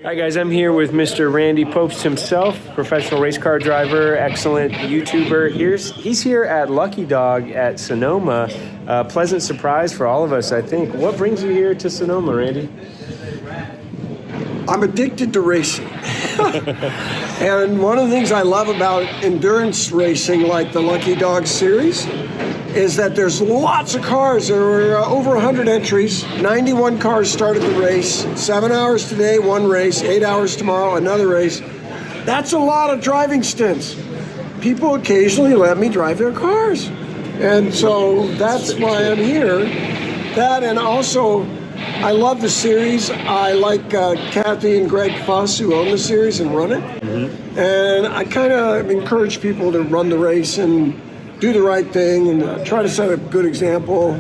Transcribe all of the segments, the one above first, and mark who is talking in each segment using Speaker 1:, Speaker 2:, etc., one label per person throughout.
Speaker 1: Hi guys, I'm here with Mr. Randy Pobst himself, professional race car driver, excellent YouTuber. He's here at Lucky Dog at Sonoma. Pleasant surprise for all of us, I think. What brings you here to Sonoma, Randy?
Speaker 2: I'm addicted to racing. And one of the things I love about endurance racing, like the Lucky Dog series, is that there's lots of cars. There were over 100 entries. 91 cars started the race. 7 hours today, one race. 8 hours tomorrow, another race. That's a lot of driving stints. People occasionally let me drive their cars. And so that's why I'm here. That, and also, I love the series. I like Kathy and Greg Fuss, who own the series and run it. Mm-hmm. And I kind of encourage people to run the race and do the right thing and try to set a good example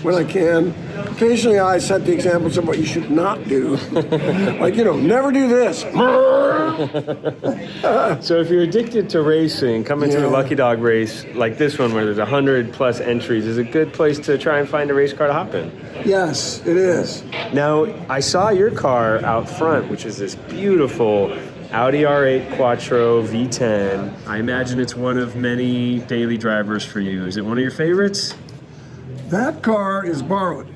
Speaker 2: when I can. Occasionally I set the examples of what you should not do. Like, never do this.
Speaker 1: So if you're addicted to racing, coming to a Lucky Dog race like this one where there's 100 plus entries is a good place to try and find a race car to hop in.
Speaker 2: Yes, it is.
Speaker 1: Now, I saw your car out front, which is this beautiful Audi R8 Quattro V10. I imagine it's one of many daily drivers for you. Is it one of your favorites?
Speaker 2: That car is borrowed.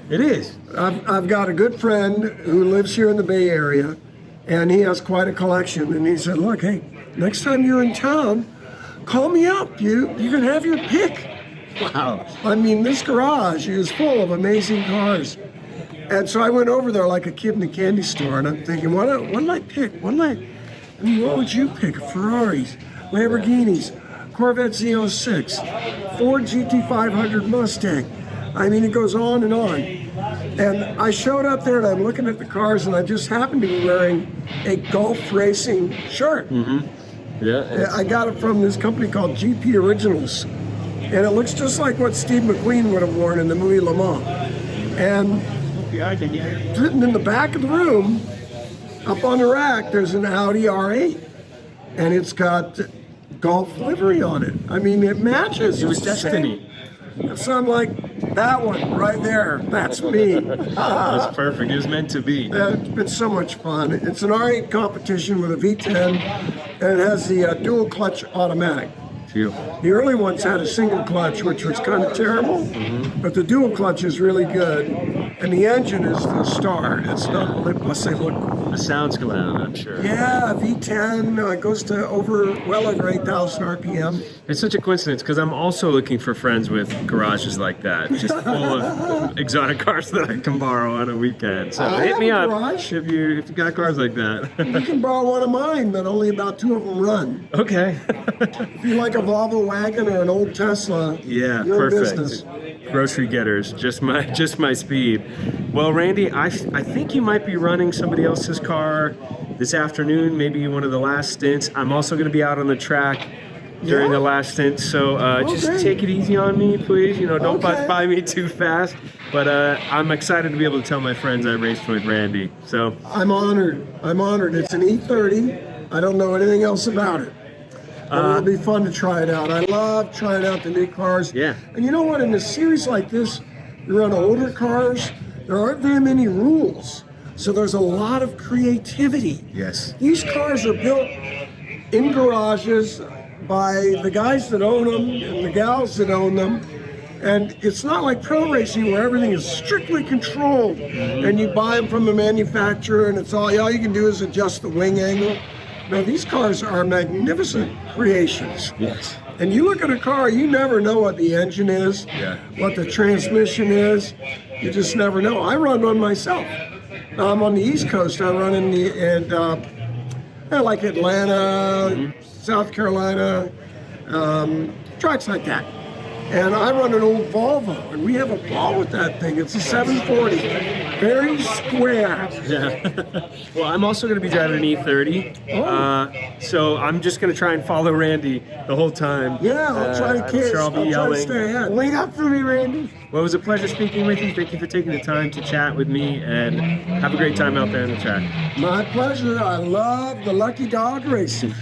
Speaker 1: It is.
Speaker 2: I've got a good friend who lives here in the Bay Area, and he has quite a collection. And he said, look, hey, next time you're in town, call me up. You can have your pick.
Speaker 1: Wow.
Speaker 2: I mean, this garage is full of amazing cars. And so I went over there like a kid in a candy store, and I'm thinking, what'd I pick? What would you pick? Ferraris, Lamborghinis, Corvette Z06, Ford GT500 Mustang. I mean, it goes on and on. And I showed up there, and I'm looking at the cars, and I just happened to be wearing a golf racing shirt.
Speaker 1: Mm-hmm. Yeah.
Speaker 2: I got it from this company called GP Originals. And it looks just like what Steve McQueen would have worn in the movie Le Mans. And sitting in the back of the room, up on the rack, there's an Audi R8. And it's got golf livery on it. I mean, it matches.
Speaker 1: It was destiny.
Speaker 2: So I'm like, that one right there, that's me.
Speaker 1: That's perfect. It was meant to be.
Speaker 2: It's been so much fun. It's an R8 competition with a V10, and it has the dual clutch automatic. The early ones had a single clutch, which was kind of terrible, but the dual clutch is really good, and the engine is the star. It's not, plus they look cool.
Speaker 1: The sound's going out, I'm sure.
Speaker 2: Yeah, V10 goes to well over 8,000 RPM.
Speaker 1: It's such a coincidence because I'm also looking for friends with garages like that, just full of exotic cars that I can borrow on a weekend. So hit me up if you got cars like that.
Speaker 2: You can borrow one of mine, but only about 2 of them run.
Speaker 1: Okay.
Speaker 2: If you like a Volvo wagon or an old Tesla,
Speaker 1: yeah,
Speaker 2: you're
Speaker 1: perfect.
Speaker 2: in business.
Speaker 1: Grocery getters, just my speed. Well, Randy, I think you might be running somebody else's car this afternoon, maybe one of the last stints. I'm also going to be out on the track during the last stint, so just take it easy on me, please. Don't bust by me too fast. But I'm excited to be able to tell my friends I raced with Randy. So
Speaker 2: I'm honored. It's an E30. I don't know anything else about it. It'll be fun to try it out. I love trying out the new cars.
Speaker 1: Yeah.
Speaker 2: And you know what? In a series like this, you run older cars, there aren't very many rules. So there's a lot of creativity.
Speaker 1: Yes.
Speaker 2: These cars are built in garages by the guys that own them and the gals that own them. And it's not like pro racing where everything is strictly controlled. And you buy them from the manufacturer and it's all you can do is adjust the wing angle. No, these cars are magnificent creations.
Speaker 1: Yes.
Speaker 2: And you look at a car, you never know what the engine is, what the transmission is. You just never know. I run one myself. I'm on the East Coast. I run like Atlanta, South Carolina, tracks like that. And I run an old Volvo, and we have a ball with that thing. It's a 740, very square.
Speaker 1: Yeah. Well, I'm also going to be driving an E30, so I'm just going to try and follow Randy the whole time.
Speaker 2: Yeah, I'll try to catch.
Speaker 1: I'm sure I'll be yelling.
Speaker 2: Try to stay ahead. Wait up for me, Randy.
Speaker 1: Well, it was a pleasure speaking with you. Thank you for taking the time to chat with me, and have a great time out there on the track.
Speaker 2: My pleasure. I love the Lucky Dog racing.